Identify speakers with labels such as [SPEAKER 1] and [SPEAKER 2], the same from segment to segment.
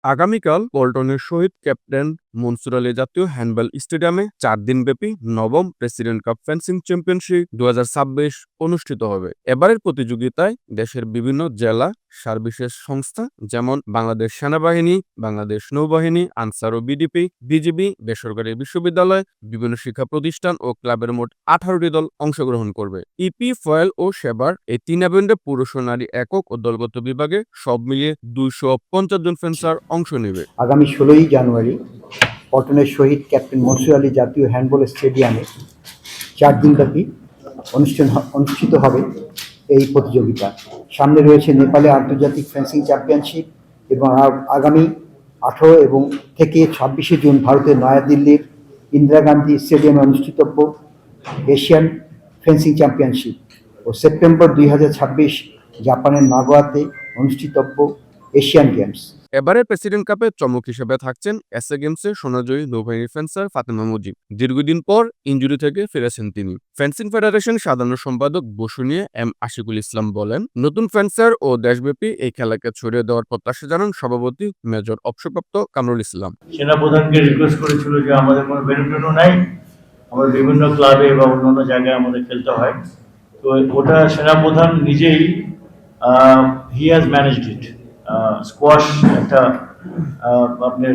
[SPEAKER 1] আগামীকাল পল্টনের শহীদ ক্যাপ্টেন মনসুর আলী জাতীয় হ্যান্ডবল স্টেডিয়ামে 4 দিনব্যাপী নবম প্রেসিডেন্ট কাপ ফেন্সিং চ্যাম্পিয়নশিপ 2026 অনুষ্ঠিত হবে। এবারের প্রতিযোগিতায় দেশের বিভিন্ন জেলা সার্ভিসেস সংস্থা যেমন বাংলাদেশ সেনাবাহিনী, বাংলাদেশ নৌবাহিনী, আনসার ও বিডিপি, বিজিবি, বেসরকারি বিশ্ববিদ্যালয়, বিভিন্ন শিক্ষা প্রতিষ্ঠান ও ক্লাবের মোট 18টি দল অংশগ্রহণ করবে। ইপি, ফয়েল ও সেবার এই 3 ইভেন্টে পুরুষ ও নারী একক ও দলগত বিভাগে সব মিলিয়ে 250 জন ফেন্সার অংশ নেবে।
[SPEAKER 2] আগামী 16ই জানুয়ারি পল্টনের শহীদ ক্যাপ্টেন মনসুর আলী জাতীয় হ্যান্ডবল স্টেডিয়ামে 4 দিনব্যাপী অনুষ্ঠিত হবে এই প্রতিযোগিতা। সামনে রয়েছে নেপালে আন্তর্জাতিক ফেন্সিং চ্যাম্পিয়নশিপ এবং আগামী 18 এবং থেকে 26শে জুন ভারতের নয়াদিল্লির ইন্দিরা গান্ধী স্টেডিয়ামে অনুষ্ঠিতব্য এশিয়ান ফেন্সিং চ্যাম্পিয়নশিপ ও সেপ্টেম্বর 2026 জাপানের নাগোয়াতে অনুষ্ঠিতব্য এশিয়ান গেমস।
[SPEAKER 1] এবারের প্রেসিডেন্ট কাপে চমক হিসেবে থাকছেন এসএ গেমসে সোনাজয়ী নৌবাহিনী ফেন্সার ফাতেমা মুজিব। দীর্ঘদিন পর ইনজুরি থেকে ফিরেছেন তিনি। ফেন্সিং ফেডারেশন সাধারণ সম্পাদক বসুনিয়া এম আশিকুল ইসলাম বলেন, নতুন ফেন্সার ও দেশব্যাপী এই খেলাকে ছড়িয়ে দেওয়ার প্রত্যাশা জানান সভাপতি মেজর অবসরপ্রাপ্ত কামরুল ইসলাম।
[SPEAKER 3] সেনাপ্রধানকে রিকোয়েস্ট করেছিল যে আমাদের কোনো বেনিফিটও নাই, আমাদের বিভিন্ন ক্লাবে বা অন্যান্য জায়গায় আমাদের খেলতে হয়। তো ওটা সেনাপ্রধান নিজেই he has managed it. Squash একটা আপনার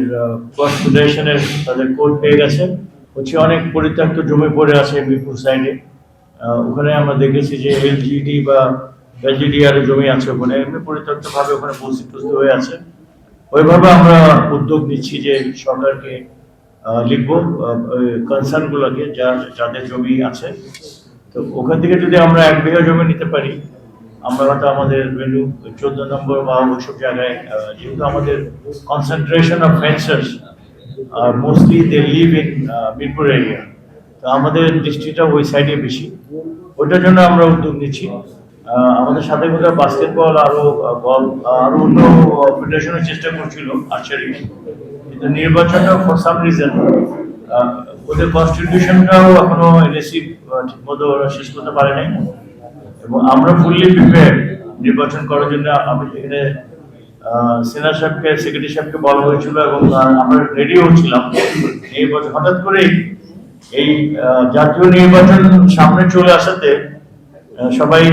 [SPEAKER 3] স্কোয়াশ ফেডারেশনের তাদের কোড পেয়ে গেছে, হচ্ছে অনেক পরিত্যক্ত জমি পড়ে আছে মিরপুর সাইডে। ওখানে আমরা দেখেছি যে এলজিডি বা এলজিডিআর জমি আছে, ওখানে এমনি পরিত্যক্তভাবে ওখানে বস্তি হয়ে আছে। ওইভাবে আমরা উদ্যোগ নিচ্ছি যে সরকারকে লিখবো কনসার্নগুলোকে যাদের জমি আছে, তো ওখান থেকে যদি আমরা 1 বিঘা জমি নিতে পারি, আমরা হয়তো আমাদের ভ্যালু 14 নম্বর বা ওইসব জায়গায়, যেহেতু আমাদের concentration of fencers mostly they live in Mirpur area, তো আমাদের দৃষ্টিটা ওই সাইডে বেশি, ওইটার জন্য আমরা উদ্যোগ নিচ্ছি। আমাদের সাথে কোথাও বাস্কেটবল আরো অন্য ফেডারেশনের চেষ্টা করছিল আর্চারি, কিন্তু নির্বাচনটা ফর সাম রিজন ওদের কনস্টিটিউশনটাও এখনো এনএসি ঠিক মতো শেষ করতে পারে নাই, এবং আমরা ফুললি প্রিপেয়ার নির্বাচন করার জন্য। আমি এখানে সেনা সাহেবকে, সেক্রেটারি সাহেবকে বলা হয়েছিল এবং আমরা রেডিও ছিলাম। এই বছর হঠাৎ করেই এই জাতীয় নির্বাচন সামনে চলে আসাতে সবাই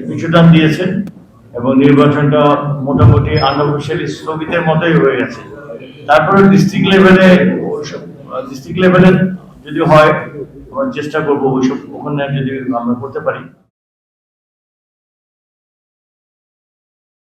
[SPEAKER 3] পিছুটান দিয়েছে এবং নির্বাচনটা মোটামুটি আনঅফিশিয়ালি স্থগিতের মতোই হয়ে গেছে। তারপরে ডিস্ট্রিক্ট লেভেলে যদি হয়, আমরা চেষ্টা করবো ওইসব ওখানে যদি আমরা করতে পারি।